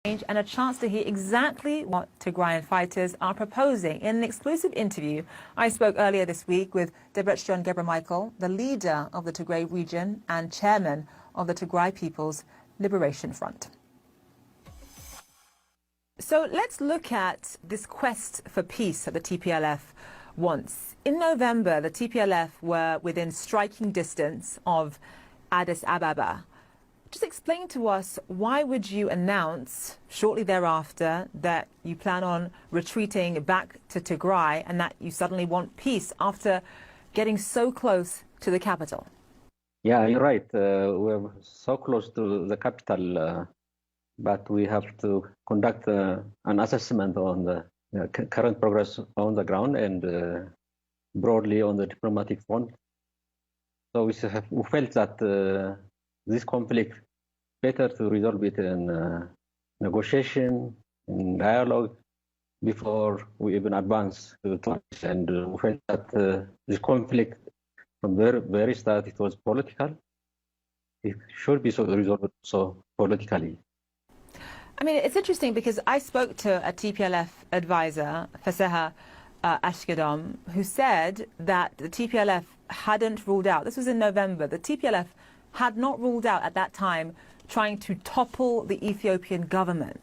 And a chance to hear exactly what Tigrayan fighters are proposing. In an exclusive interview, I spoke earlier this week with Debretsion Gebremichael, the leader of the Tigray region and chairman of the Tigray People's Liberation Front. So let's look at this quest for peace that the TPLF wants. In November, the TPLF were within striking distance of Addis Ababa. Just explain to us, why would you announce shortly thereafter that you plan on retreating back to Tigray and that you suddenly want peace after getting so close to the capital? Yeah, you're right. We're so close to the capital, but we have to conduct an assessment on the current progress on the ground and broadly on the diplomatic front. So we felt that this conflict, better to resolve it in negotiation, in dialogue, before we even advance to it. And we felt that this conflict, from the very start, it was political. It should be resolved so politically. I mean, it's interesting because I spoke to a TPLF advisor, Faseha Ashkedom, who said that the TPLF hadn't ruled out, this was in November, the TPLF had not ruled out at that time trying to topple the Ethiopian government.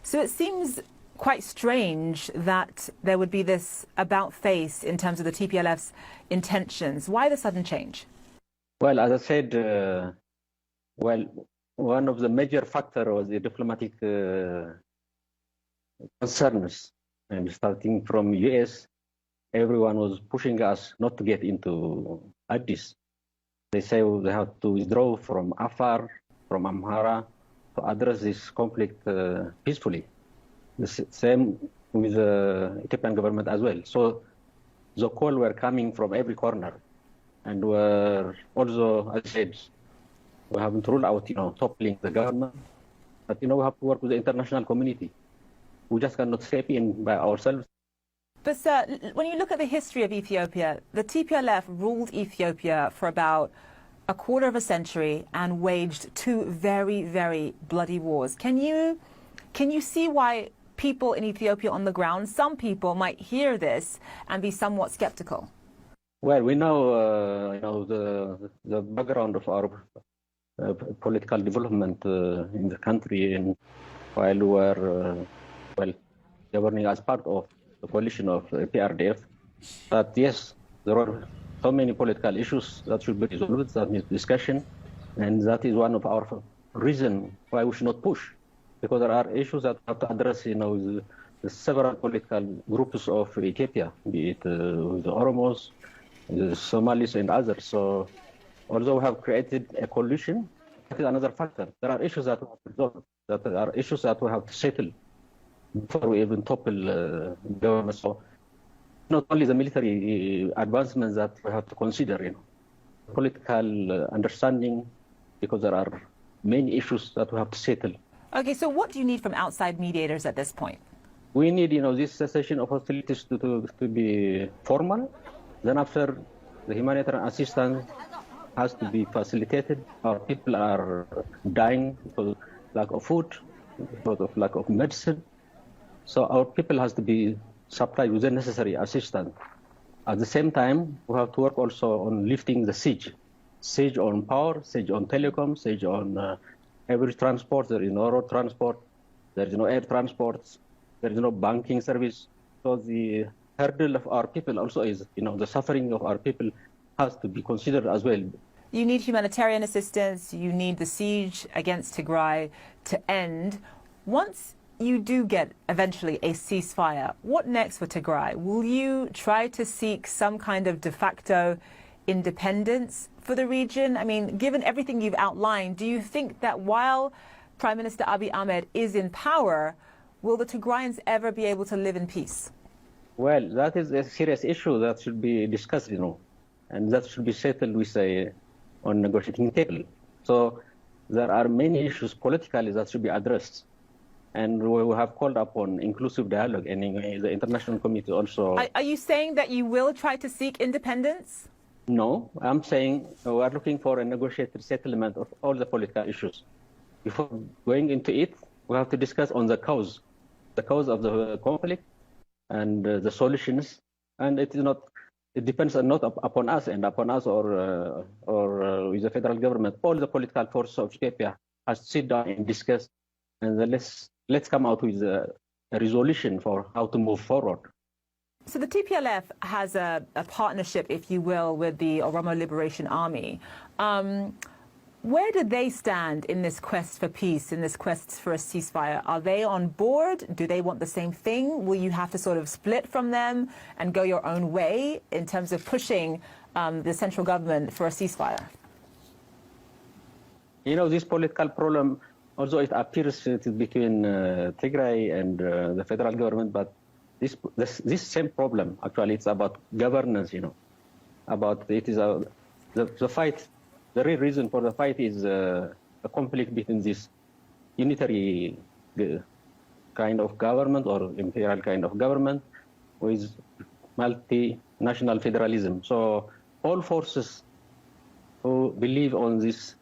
So it seems quite strange that there would be this about-face in terms of the TPLF's intentions. Why the sudden change? Well, as I said, one of the major factors was the diplomatic concerns. And starting from US, everyone was pushing us not to get into Addis. They say they have to withdraw from Afar, from Amhara, to address this conflict peacefully. The same with the Ethiopian government as well. So the call were coming from every corner, and were also, as I said, we haven't ruled out, toppling the government, but we have to work with the international community. We just cannot step in by ourselves. But sir, when you look at the history of Ethiopia, the TPLF ruled Ethiopia for about a quarter of a century and waged two very, very bloody wars. Can you see why people in Ethiopia on the ground, some people might hear this and be somewhat skeptical? Well, we know, the background of our political development in the country, and while we were governing as part of the coalition of PRDF. But yes, there are so many political issues that should be resolved, that need discussion, and that is one of our reasons why we should not push, because there are issues that we have to address, with the several political groups of Ethiopia, be it with the Oromos, the Somalis, and others. So although we have created a coalition, that is another factor. There are issues that we have to resolve, that there are issues that we have to settle before we even topple government. So not only the military advancements that we have to consider, political understanding, because there are many issues that we have to settle. Okay, so what do you need from outside mediators at this point? We need, this cessation of hostilities to be formal. Then after, the humanitarian assistance has to be facilitated. Our people are dying because of lack of food, because of lack of medicine. So our people has to be supplied with the necessary assistance. At the same time, we have to work also on lifting the siege. Siege on power, siege on telecom, siege on every transport. There is no road transport, there is no air transport, there is no banking service. So the hurdle of our people also is, the suffering of our people has to be considered as well. You need humanitarian assistance, you need the siege against Tigray to end. Once you do get eventually a ceasefire, what next for Tigray? Will you try to seek some kind of de facto independence for the region? I mean, given everything you've outlined, do you think that while Prime Minister Abiy Ahmed is in power, will the Tigrayans ever be able to live in peace? Well, that is a serious issue that should be discussed, and that should be settled with on negotiating table. So there are many issues politically that should be addressed. And we have called upon inclusive dialogue, and the international community also. Are you saying that you will try to seek independence? No, I'm saying we are looking for a negotiated settlement of all the political issues. Before going into it, We have to discuss on the cause of the conflict and the solutions. And it is not. It depends not upon us and upon us or with the federal government. All the political forces of Ethiopia has to sit down and discuss, and then let's come out with a resolution for how to move forward. So the TPLF has a partnership, if you will, with the Oromo Liberation Army. Where do they stand in this quest for peace, in this quest for a ceasefire? Are they on board? Do they want the same thing? Will you have to sort of split from them and go your own way in terms of pushing the central government for a ceasefire? You know, this political problem, although it appears it is between Tigray and the federal government, but this same problem, actually, it's about governance, you know, it is the fight. The real reason for the fight is a conflict between this unitary kind of government or imperial kind of government with multinational federalism. So all forces who believe on this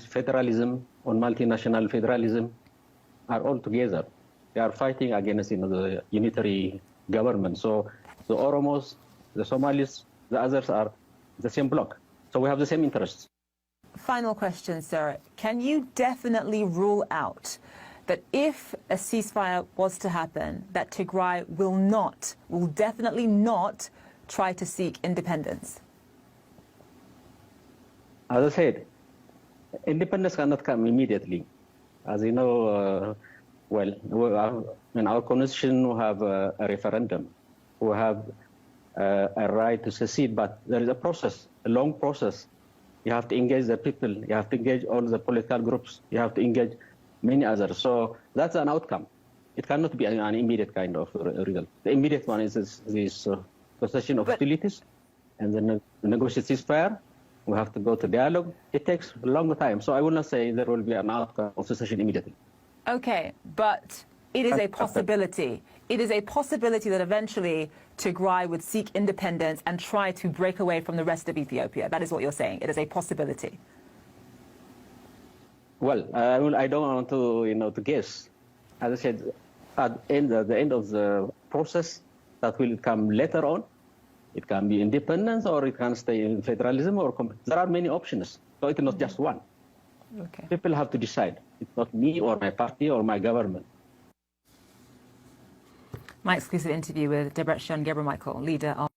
federalism, on multinational federalism, are all together. They are fighting against the unitary government. So the Oromos, the Somalis, the others are the same bloc. So we have the same interests. Final question, sir. Can you definitely rule out that if a ceasefire was to happen, that Tigray will definitely not try to seek independence? As I said, independence cannot come immediately. As you know, in our constitution, we have a referendum. We have a right to secede, but there is a process, a long process. You have to engage the people. You have to engage all the political groups. You have to engage many others. So that's an outcome. It cannot be an immediate kind of result. The immediate one is this possession of hostilities and then negotiate ceasefire. We have to go to dialogue. It takes a long time. So I will not say there will be an outcome of secession immediately. Okay, but it is a possibility. It is a possibility that eventually Tigray would seek independence and try to break away from the rest of Ethiopia. That is what you're saying. It is a possibility. Well, I don't want to guess. As I said, at the end of the process, that will come later on. It can be independence, or it can stay in federalism, or there are many options. So it's not just one. Okay. People have to decide. It's not me or my party or my government. My exclusive interview with Debretsion Gebremichael, leader of